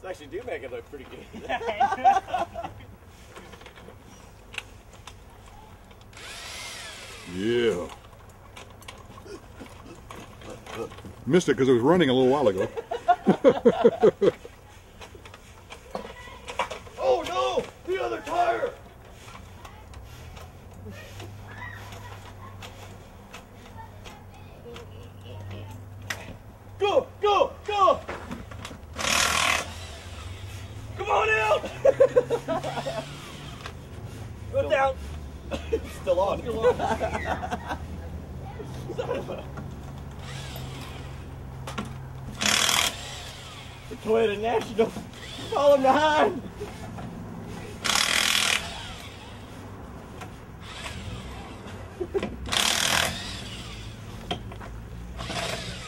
Actually do make it look pretty good. Yeah. Missed it because it was running a little while ago. Oh no! The other tire! Go! Go! Go! Come on out! Go down! Still on. Still on. The Toyota National. Falling behind.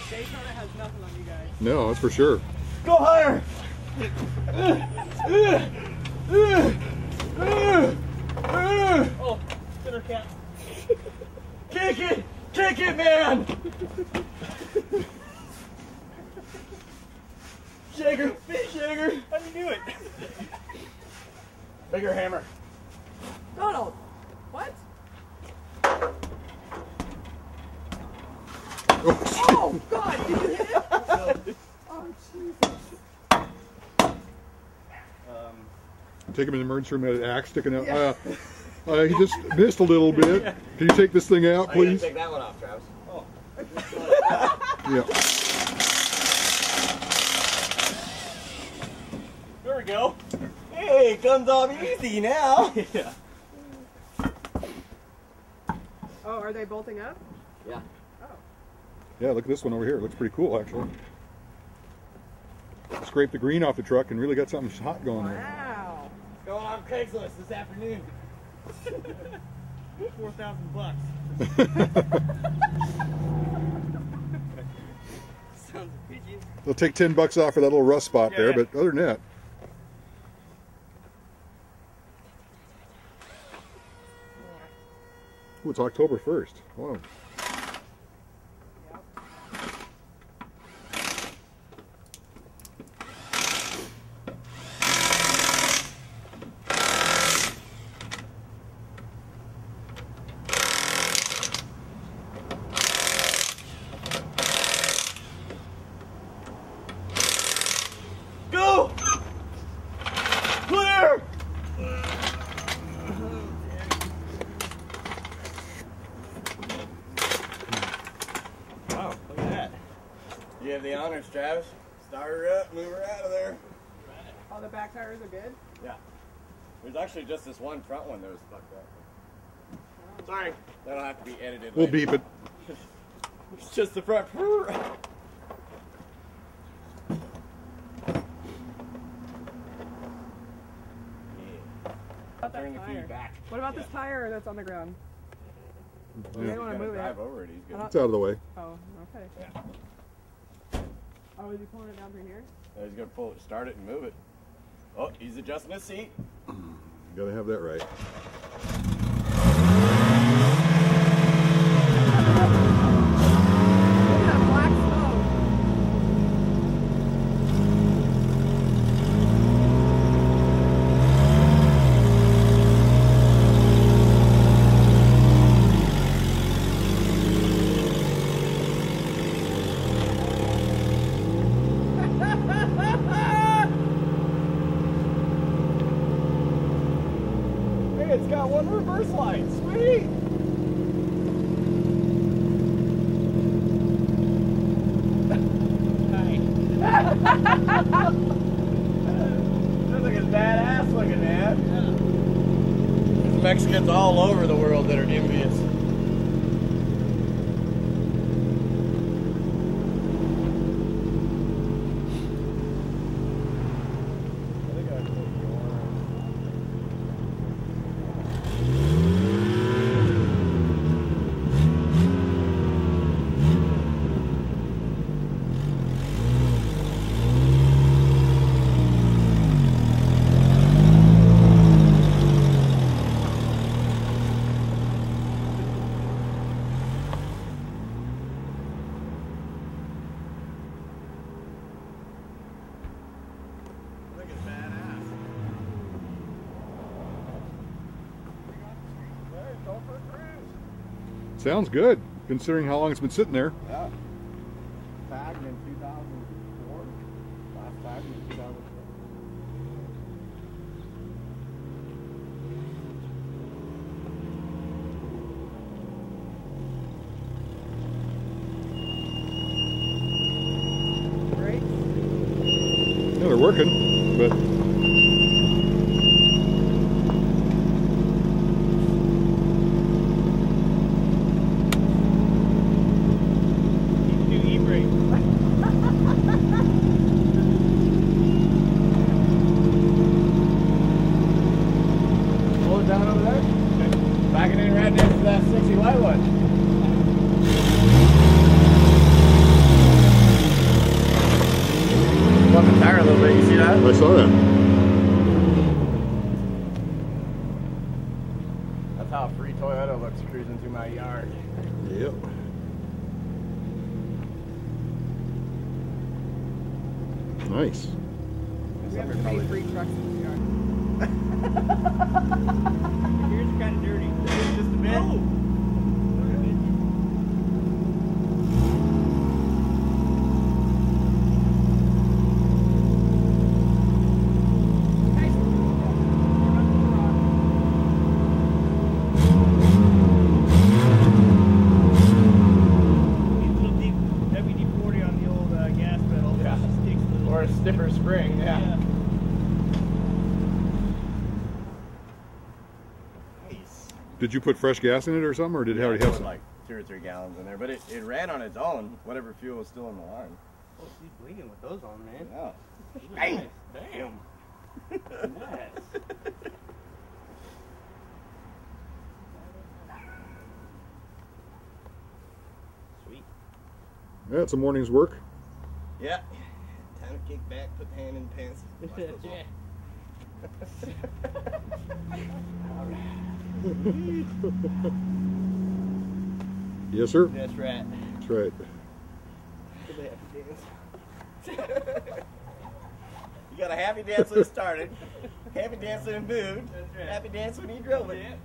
Daytona has nothing on you guys. No, that's for sure. Go higher! Oh, spinner cap. Kick it! Kick it, man! Shaker! Shaker! How do you do it? Bigger hammer. Donald! What? Oh, God! Did you hit it? Oh, Jesus. Take him in the emergency room, had an axe sticking out. He just missed a little bit. Can you take this thing out, please? Take that one off, Travis. Oh. Yeah. There we go. Hey, it comes off easy now. Yeah. Oh, are they bolting up? Yeah. Oh. Yeah, look at this one over here. It looks pretty cool, actually. Scraped the green off the truck and really got something hot going there. Wow. Going on Craigslist this afternoon. 4,000 bucks. Sounds fishy. They'll take $10 off for that little rust spot there, but other than that. Ooh, it's October 1st. Wow. Go! Clear! Wow, look at that. You have the honors, Travis. Start her up, move her out of there. Oh, the back tires are good? Yeah. There's actually just this one front one that was fucked up. Sorry, that'll have to be edited We'll later. beep it. It's just the front. Turn the key back. What about this tire that's on the ground? You may want to move it. Drive over it. He's good. It's out of the way. Oh, okay. Yeah. Oh, is he pulling it down through here? He's gonna pull it, start it, and move it. Oh, he's adjusting his seat. Gotta have that right. Look at that black smoke. Hey, it's got one reverse light. Sweet. That's like a badass looking, man. There's Mexicans all over the world that are envious. Sounds good, considering how long it's been sitting there. Yeah. Tagged in 2004. Last tagged in 2004. Yeah, they're working, but New e-brake. Pull it down over there. Okay. Back it in right next to that 60 light one. Bump the tire a little bit, you see that? I saw that. That's how a free Toyota looks cruising through my yard. Yep. Nice. We have many free trucks in the yard. Yours are kind of dirty. Just a bit. Oh. Or a stiffer spring, yeah. Nice. Did you put fresh gas in it or something, or did it already have some? Like 2 or 3 gallons in there, but it ran on its own, whatever fuel was still in the line. Oh, she's bleeding with those on, man. Yeah. Damn. Nice. Sweet. Yeah, it's a morning's work. Yeah. Time to kick back, put the hand in the pants. Yeah. Yes, sir. That's right. That's right. You got a happy dance when it started, happy dance when it moved, happy dance when you drove it.